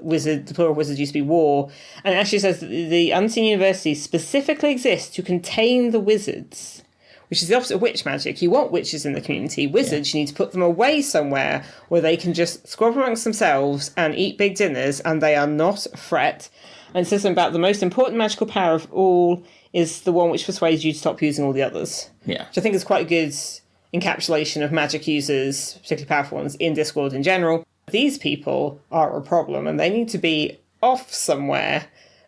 plural wizard used to be war. And it actually says that the Unseen University specifically exists to contain the wizards, which is the opposite of witch magic. You want witches in the community. Wizards, you need to put them away somewhere where they can just squabble amongst themselves and eat big dinners, and they are not a threat. And it says something about the most important magical power of all is the one which persuades you to stop using all the others. Yeah. Which I think is quite a good encapsulation of magic users, particularly powerful ones, in Discworld in general. These people are a problem, and they need to be off somewhere.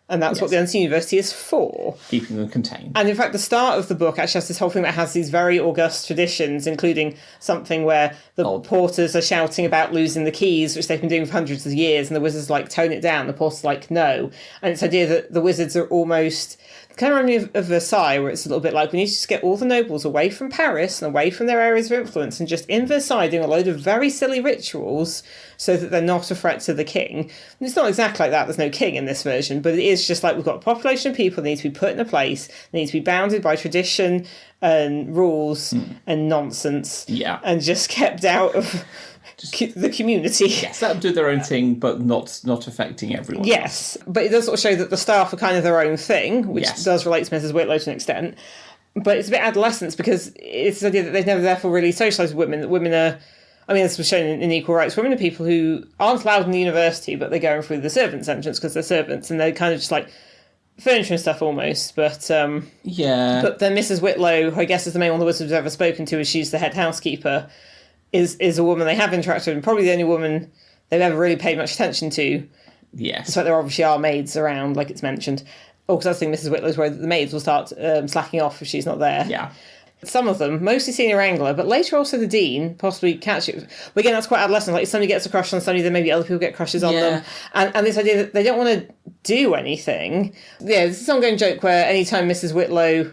And that's what the Unseen University is for. Keeping them contained. And in fact, the start of the book actually has this whole thing that has these very august traditions, including something where the porters are shouting about losing the keys, which they've been doing for hundreds of years, and the wizards tone it down. The porters no. And it's the idea that the wizards are almost kind of remind me of Versailles, where it's a little bit like we need to just get all the nobles away from Paris and away from their areas of influence, and just in Versailles doing a load of very silly rituals so that they're not a threat to the king. And it's not exactly like that. There's no king in this version, but it is just like we've got a population of people that need to be put in a place, they need to be bounded by tradition and rules and nonsense, and just kept out of the community. Yes, let them do their own thing, but not affecting everyone. Yes, but it does sort of show that the staff are kind of their own thing, which does relate to Mrs. Whitlow to an extent. But it's a bit adolescence, because it's the idea that they've never therefore really socialised with women. That women are, I mean, this was shown in Equal Rights, women are people who aren't allowed in the university, but they're going through the servants' entrance because they're servants, and they're kind of just like furniture and stuff almost. But But then Mrs. Whitlow, who I guess is the main one the wizards have ever spoken to, as she's the head housekeeper, is a woman they have interacted with, and probably the only woman they've ever really paid much attention to. Yes. Despite there obviously are maids around, like it's mentioned. Because I think Mrs. Whitlow's worried that the maids will start slacking off if she's not there. Yeah. Some of them, mostly Senior Wrangler, but later also the Dean, possibly catch it. But again, that's quite adolescent. Like, if somebody gets a crush on somebody, then maybe other people get crushes on them. And this idea that they don't want to do anything. Yeah, there's this ongoing joke where anytime Mrs. Whitlow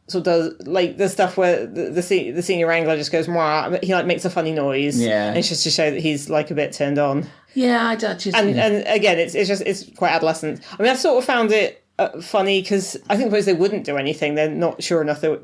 sort of does, like, the stuff where the Senior Wrangler just goes, Mwah, he, like, makes a funny noise. Yeah. And it's just to show that he's, like, a bit turned on. Yeah, I just... And again, it's quite adolescent. I mean, I sort of found it funny because I think suppose they wouldn't do anything. They're not sure enough, or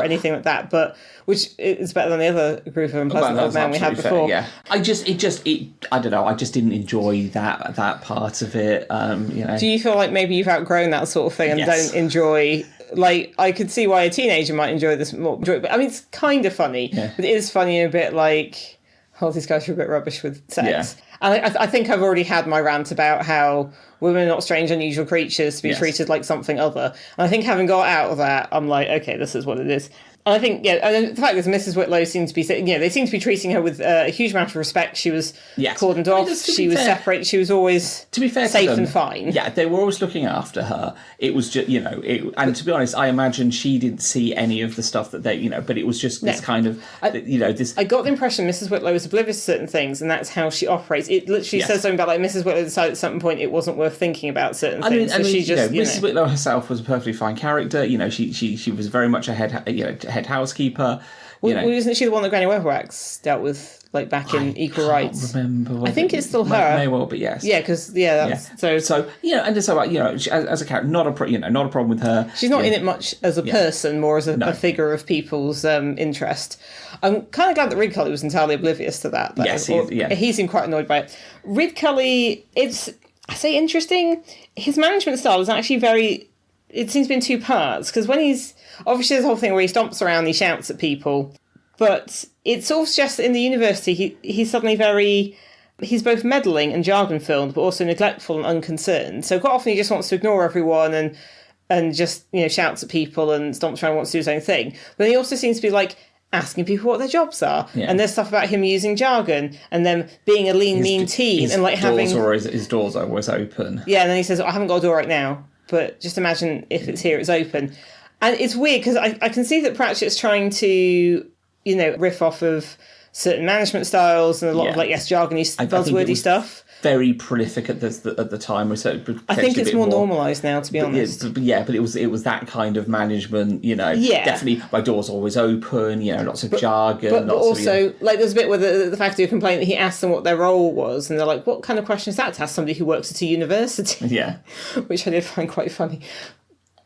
anything like that. But which is better than the other group of unpleasant old men we had before. Fair, yeah, I don't know. I just didn't enjoy that part of it. Do you feel like maybe you've outgrown that sort of thing and don't enjoy? Like, I could see why a teenager might enjoy this more. But I mean, it's kind of funny, but it is funny a bit like, oh, these guys are a bit rubbish with sex. Yeah. And I think I've already had my rant about how women are not strange, unusual creatures to be treated like something other. And I think having got out of that, I'm like, okay, this is what it is. And I think, and the fact is Mrs. Whitlow seems to be, they seem to be treating her with a huge amount of respect. She was cordoned off, she was separated, she was always safe and fine. Yeah, they were always looking after her. It was just, and to be honest, I imagine she didn't see any of the stuff that they, but it was just this kind of, this... I got the impression Mrs. Whitlow was oblivious to certain things, and that's how she operates. It literally says something about, like, Mrs. Whitlow decided at some point it wasn't worth thinking about certain things. Mrs. Whitlow herself was a perfectly fine character. She was very much a head housekeeper. Isn't she the one that Granny Weatherwax dealt with, like, back in Equal Rights? Remember. I think it's still her. May well, but yes. Yeah, because that's so. So as a character, not a problem with her. She's not in it much as a person, more as a figure of people's interest. I'm kind of glad that Rid Cully was entirely oblivious to that. Yes, he seemed quite annoyed by it. Rid Cully, I say interesting. His management style is actually very. It seems to be in two parts, because when he's... Obviously, there's a whole thing where he stomps around and he shouts at people, but it sort of suggests that in the university he's suddenly very... He's both meddling and jargon-filled, but also neglectful and unconcerned. So quite often he just wants to ignore everyone and just, shouts at people and stomps around and wants to do his own thing. But he also seems to be, like, asking people what their jobs are. Yeah. And there's stuff about him using jargon and them being a lean, mean team. And like having... His doors are always open. Yeah, and then he says, I haven't got a door right now, but just imagine if it's here, it's open. And it's weird because I can see that Pratchett's trying to, riff off of certain management styles and a lot of jargony, buzzwordy stuff. Very prolific at the time. I think it's more normalised now, to be honest. But it was that kind of management. Definitely my door's always open. Lots of jargon. But also, like, there's a bit where the faculty complained that he asked them what their role was, and they're like, "What kind of question is that to ask somebody who works at a university?" Yeah, which I did find quite funny,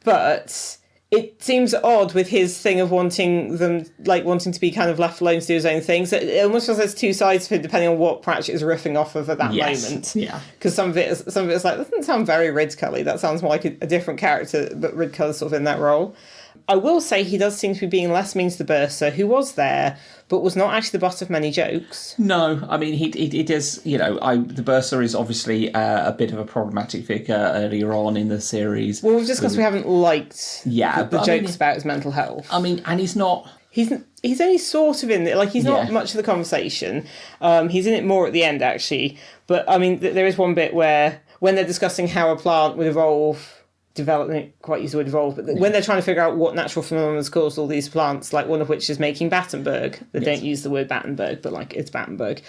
but. It seems odd with his thing of wanting to be kind of left alone to do his own things. It almost feels there's two sides to it, depending on what Pratchett is riffing off of at that moment. Yeah. Because some of it is like, that doesn't sound very Rid Cully. That sounds more like a different character, but Rid Cully's sort of in that role. I will say he does seem to be being less mean to the Bursar, who was there, but was not actually the butt of many jokes. No, I mean, he is, the Bursar is obviously a bit of a problematic figure earlier on in the series. Well, just because we haven't liked the jokes about his mental health. I mean, and he's not... He's only sort of in it. Like, he's not much of the conversation. He's in it more at the end, actually. But, I mean, there is one bit where, when they're discussing how a plant would evolve... Development, quite use the word evolve, but when they're trying to figure out what natural phenomena has caused all these plants, like one of which is making Battenberg, they don't use the word Battenberg, but like it's Battenberg,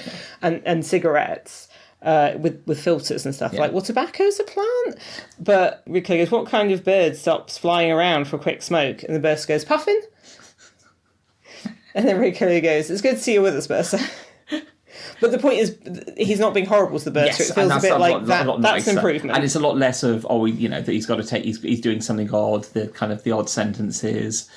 and cigarettes with filters and stuff. Like, well, tobacco's a plant, but Rid Cully goes, what kind of bird stops flying around for a quick smoke? And the Bursar goes, puffin. And then Rid Cully goes, it's good to see you with us, Bursar. But the point is, he's not being horrible to the Bursar. It feels a bit like that's an improvement. And it's a lot less of, that he's got to take, he's doing something odd, the odd sentences.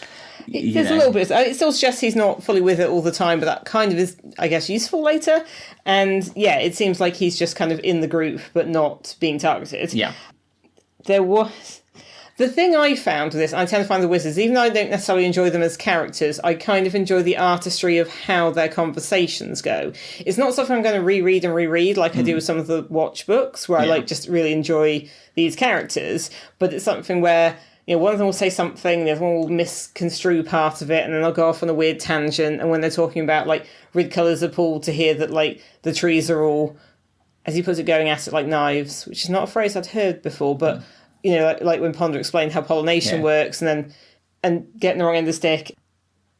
There's a little bit. It still suggests he's not fully with it all the time, but that kind of is, I guess, useful later. And it seems like he's just kind of in the group, but not being targeted. Yeah. There was... The thing I found with this, I tend to find the wizards, even though I don't necessarily enjoy them as characters, I kind of enjoy the artistry of how their conversations go. It's not something I'm going to reread like I do with some of the Watch books, where I just really enjoy these characters, but it's something where, one of them will say something, the other one will misconstrue part of it, and then they'll go off on a weird tangent, and when they're talking about, like, Rid Cully's appalled to hear that, like, the trees are all, as he puts it, going at it like knives, which is not a phrase I'd heard before, but... like when Ponder explained how pollination works, and getting the wrong end of the stick,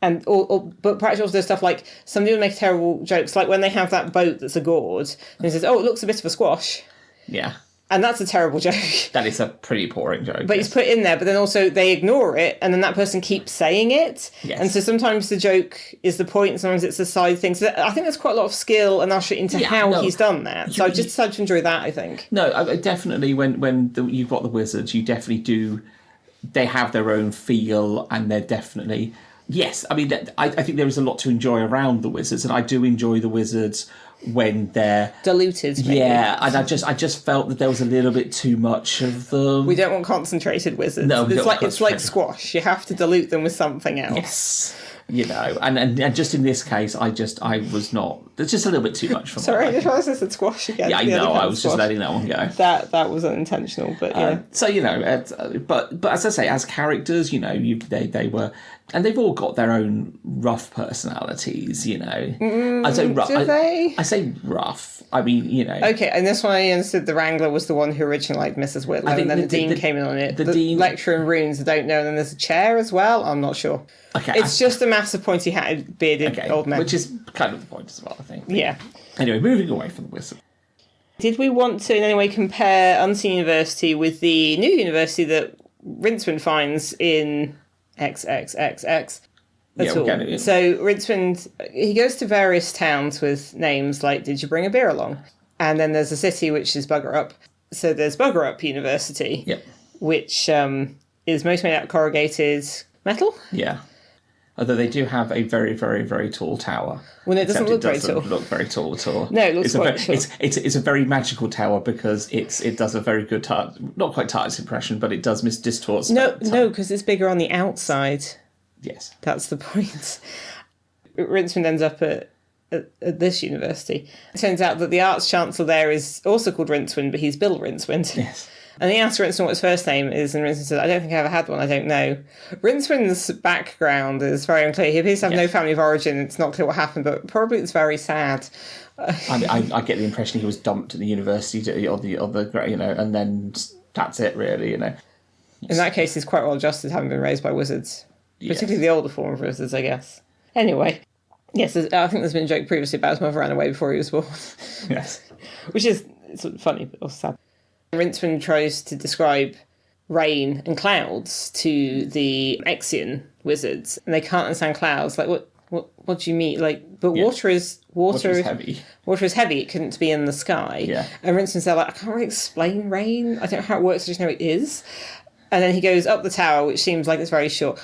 but Pratchett also does stuff like somebody will make terrible jokes, like when they have that boat that's a gourd, and he says, "Oh, it looks a bit of a squash." Yeah. And that's a terrible joke. That is a pretty boring joke. But it's put in there, but then also they ignore it, and then that person keeps saying it. Yes. And so sometimes the joke is the point, and sometimes it's a side thing. So I think there's quite a lot of skill and usher into how he's done that. So I just decided to enjoy that, I think. No, definitely when you've got the wizards, you definitely do... They have their own feel, and they're definitely... Yes, I mean, I think there is a lot to enjoy around the wizards, and I do enjoy the wizards when they're diluted, maybe. Yeah, and I just felt that there was a little bit too much of them. We don't want concentrated wizards. No, it's like squash. You have to dilute them with something else. Yes. You know, and just in this case, I was not... There's just a little bit too much for me. Sorry, I just realised I said squash again. Yeah, I know, I was just letting that one go. That was unintentional, but yeah. So, you know, but as I say, as characters, you know, they were... And they've all got their own rough personalities, you know. I say rough. Do they? I say rough. I mean, you know. Okay, and this one I understood the Wrangler was the one who originally liked Mrs. Whitlow, and then the Dean came in on it. The Dean... lecturer in runes, I don't know, and then there's a chair as well. I'm not sure. Okay, it's just a massive pointy-hatted, bearded old man. Which is kind of the point as well, I think. Yeah. Anyway, moving away from the wizard. Did we want to in any way compare Unseen University with the new university that Rincewind finds in XXXX? Yeah, we'll get it. So Rincewind, he goes to various towns with names like Did You Bring a Beer Along? And then there's a city which is Bugger Up. So there's Bugger Up University, which is mostly made out of corrugated metal. Yeah. Although they do have a very, very, very tall tower. Well, it doesn't look very tall. It doesn't look very tall at all. No, it looks quite tall. It's a very magical tower because it does a very good, not quite TARDIS impression, but it does distort. No, because it's bigger on the outside. Yes. That's the point. Rincewind ends up at this university. It turns out that the Arts Chancellor there is also called Rincewind, but he's Bill Rincewind. Yes. And he asked Rincewind what his first name is, and Rincewind said, I don't think I ever had one, I don't know. Rincewind's background is very unclear. He appears to have no family of origin, it's not clear what happened, but probably it's very sad. I get the impression he was dumped at the university or the you know, and then that's it, really, you know. In that case, he's quite well adjusted, having been raised by wizards. Particularly the older form of wizards, I guess. Anyway, yes, I think there's been a joke previously about his mother ran away before he was born. Yes. Which is sort of funny, but also sad. Rincewind tries to describe rain and clouds to the Exian wizards, and they can't understand clouds. Like, what do you mean? Like, but water is heavy. Water is heavy. It couldn't be in the sky. Yeah. And Rincewind's there like, I can't really explain rain. I don't know how it works. I just know it is. And then he goes up the tower, which seems like it's very short.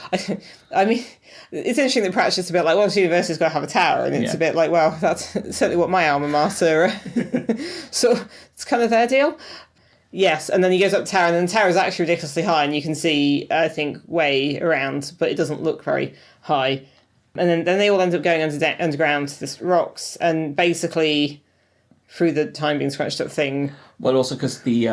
I mean, it's interesting that perhaps just a bit like, well, the university's got to have a tower, and it's a bit like, well, that's certainly what my alma mater. So it's kind of their deal. Yes, and then he goes up the tower, and then the tower is actually ridiculously high, and you can see, I think, way around, but it doesn't look very high. And then they all end up going underground to this rocks, and basically, through the time being scrunched up thing. Well, also because they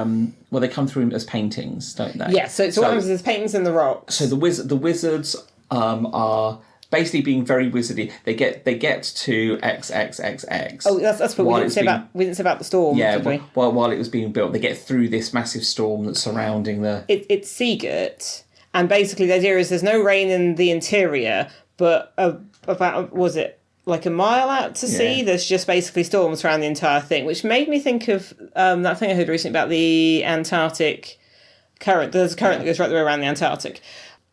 come through as paintings, don't they? Yeah, so what happens is paintings in the rocks. So the wizards are basically being very wizardy. They get to XXXX. Oh, that's what we didn't say about the storm. Yeah, did we? While it was being built, they get through this massive storm that's surrounding the. It's Seagirt, and basically the idea is there's no rain in the interior, but about was it like a mile out to sea? There's just basically storms around the entire thing, which made me think of that thing I heard recently about the Antarctic current. There's a current that goes right the way around the Antarctic.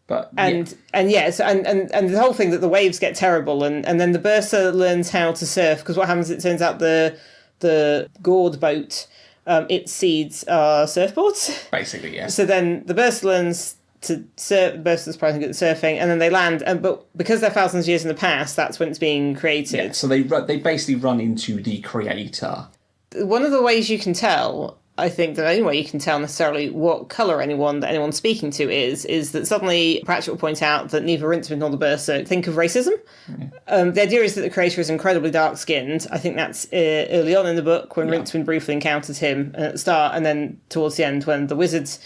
But and the whole thing that the waves get terrible, and then the Bursa learns how to surf, because what happens, it turns out the gourd boat, its seeds are surfboards. Basically, yes. So then the Bursa learns to surf, the Bursa's probably good at surfing, and then they land, but because they're thousands of years in the past, that's when it's being created. Yeah, so they basically run into the creator. One of the ways you can tell, I think the only way you can tell necessarily what colour that anyone's speaking to is that suddenly Pratchett will point out that neither Rincewind nor the Bursa think of racism. Yeah. The idea is that the creator is incredibly dark-skinned. I think that's early on in the book when Rincewind briefly encounters him at the start, and then towards the end when the wizards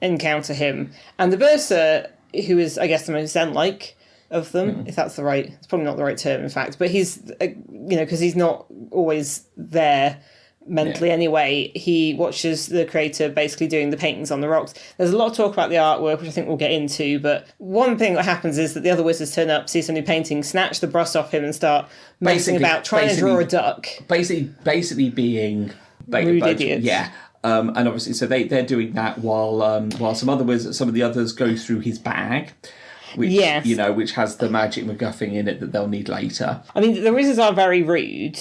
encounter him. And the Bursa, who is, I guess, the most Zen-like of them, if that's it's probably not the right term, in fact, but he's, because he's not always there mentally anyway, he watches the creator basically doing the paintings on the rocks. There's a lot of talk about the artwork, which I think we'll get into, but one thing that happens is that the other wizards turn up, see somebody painting, snatch the brush off him and start messing about, trying to draw a duck. Basically being... rude idiots. Yeah. And obviously, so they're doing that while some of the others go through his bag, which which has the magic MacGuffin in it that they'll need later. I mean, the wizards are very rude.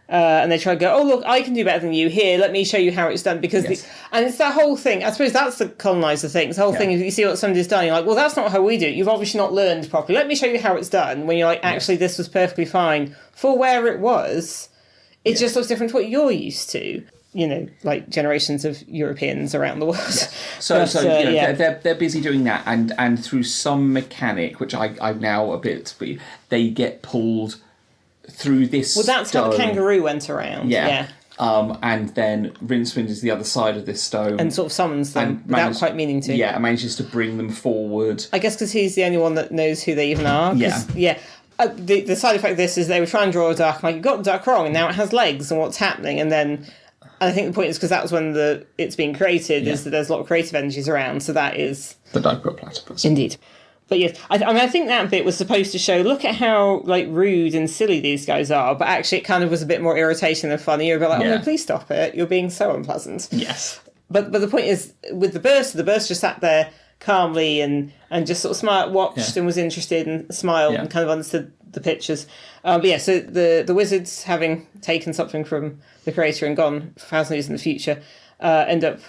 And they try to go, oh, look, I can do better than you. Here, let me show you how it's done. Because and it's that whole thing. I suppose that's the coloniser thing. It's the whole thing is you see what somebody's done. You're like, well, that's not how we do it. You've obviously not learned properly. Let me show you how it's done. When you're like, actually, this was perfectly fine. For where it was, it just looks different to what you're used to. Like generations of Europeans around the world. Yeah. So they're busy doing that. And through some mechanic, which I'm now a bit... They get pulled... through this that's stone. How the kangaroo went around. Yeah. And then Rincewind is the other side of this stone. And sort of summons them without quite meaning to. Yeah, and manages to bring them forward. I guess because he's the only one that knows who they even are. Yeah. The side effect of this is they were trying to draw a duck. I'm like, you got the duck wrong, and now it has legs, and what's happening? And I think the point is because that was when it's being created, is that there's a lot of creative energies around, so that is... The diaper platypus. Indeed. But yes, I think that bit was supposed to show, look at how rude and silly these guys are, but actually it kind of was a bit more irritating than funny. You're a bit like, oh no, please stop it. You're being so unpleasant. Yes. But the point is, with the burst just sat there calmly and just sort of watched and was interested and smiled and kind of understood the pictures. So the wizards, having taken something from the creator and gone 1,000 years in the future, end up...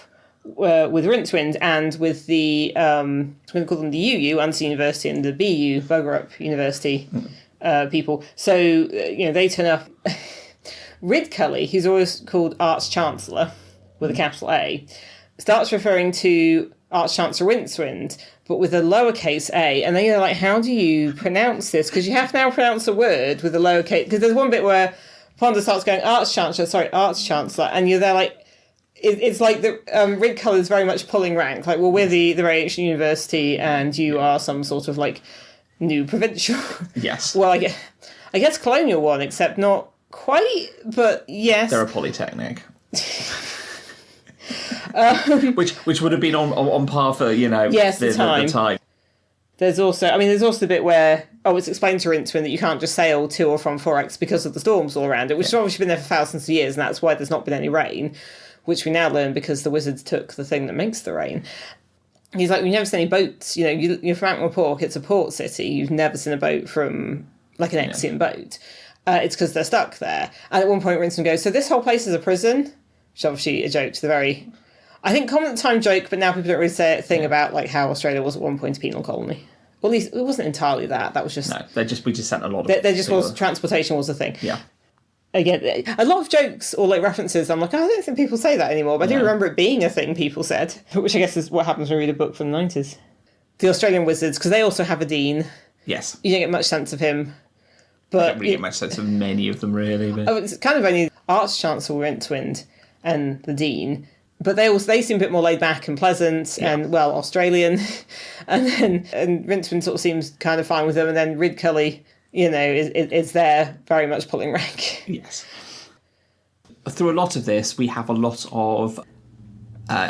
with Rincewind and with the I'm going to call them the UU, Unseen University, and the BU, Bugger Up University people. So they turn up. Ridcully, who's always called Arch Chancellor with a capital A, starts referring to Arch Chancellor Rincewind, but with a lowercase a, and then you're like, how do you pronounce this? Because you have to now pronounce a word with a lowercase. Because there's one bit where Ponder starts going Arch Chancellor, and you're there like. It's like the Ridcully is very much pulling rank. Like, well, we're the very ancient university, and you are some sort of new provincial. Yes. Well, I guess colonial one, except not quite. But yes, they're a polytechnic. Which would have been on par for the time. There's also the bit where it's explained to Rincewind that you can't just sail to or from Forex because of the storms all around it, which has obviously been there for thousands of years, and that's why there's not been any rain. Which we now learn because the wizards took the thing that makes the rain. He's like, we've never seen any boats. You're from Ankh-Morpork, it's a port city. You've never seen a boat from, an Exian boat. It's because they're stuck there. And at one point, Rincewind goes, so this whole place is a prison? Which is obviously a joke to the very... I think common at the time joke, but now people don't really say a thing about, how Australia was at one point a penal colony. Well, at least it wasn't entirely that. That was just... No, we just sent a lot of... Transportation was a thing. Yeah. Again, a lot of jokes or references, I'm like, I don't think people say that anymore, but I do remember it being a thing people said, which I guess is what happens when you read a book from the 90s. The Australian wizards, because they also have a dean. Yes. You don't get much sense of him. But I don't really get much sense of many of them, really. But... it's kind of only Arch Chancellor Rincewind and the dean, but they seem a bit more laid back and pleasant and, Australian. and Rincewind sort of seems kind of fine with them, and then Ridcully... is there very much pulling rank. Yes. Through a lot of this, we have a lot of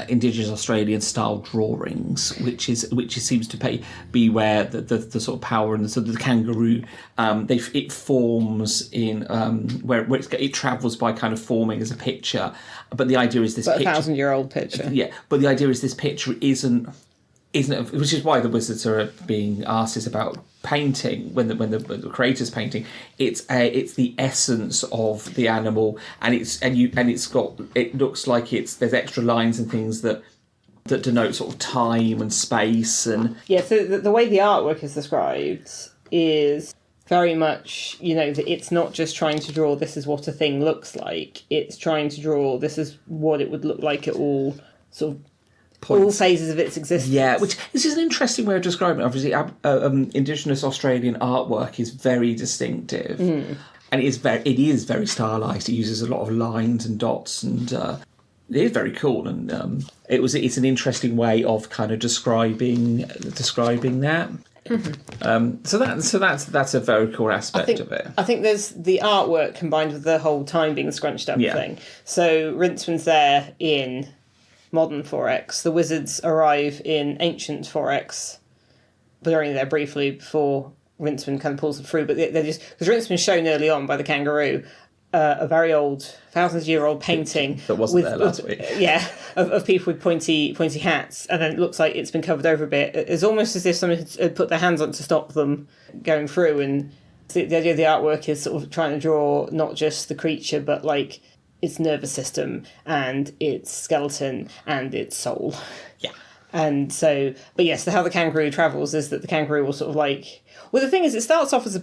Indigenous Australian style drawings, which seems to be where the sort of power and the sort of the kangaroo it forms in where it travels by kind of forming as a picture. But the idea is this. But 1,000-year-old picture. Yeah, but the idea is this picture isn't, which is why the wizards are being asked about painting when the creator's painting. It's the essence of the animal, and it looks like there's extra lines and things that denote sort of time and space and so the way the artwork is described is very much that it's not just trying to draw this is what a thing looks like, it's trying to draw this is what it would look like at all sort of points. All phases of its existence. Yeah, which this is an interesting way of describing it. Obviously, Indigenous Australian artwork is very distinctive, and it is very stylised. It uses a lot of lines and dots, and it is very cool. And it's an interesting way of kind of describing that. Mm-hmm. So that's a very cool aspect of it. I think there's the artwork combined with the whole time being scrunched up thing. So Rincewind's there in modern Forex. The wizards arrive in ancient Forex, but they're only there briefly before Rincewind kind of pulls them through. But they're just because Rincewind's shown early on by the kangaroo. a very old, thousands-year-old painting that wasn't there last week. Yeah, of people with pointy hats, and then it looks like it's been covered over a bit. It's almost as if someone had put their hands on to stop them going through. And the idea of the artwork is sort of trying to draw not just the creature, but like its nervous system and its skeleton and its soul. Yeah. And so, but yes, how the kangaroo travels is that the kangaroo will sort of like. Well, the thing is, it starts off as a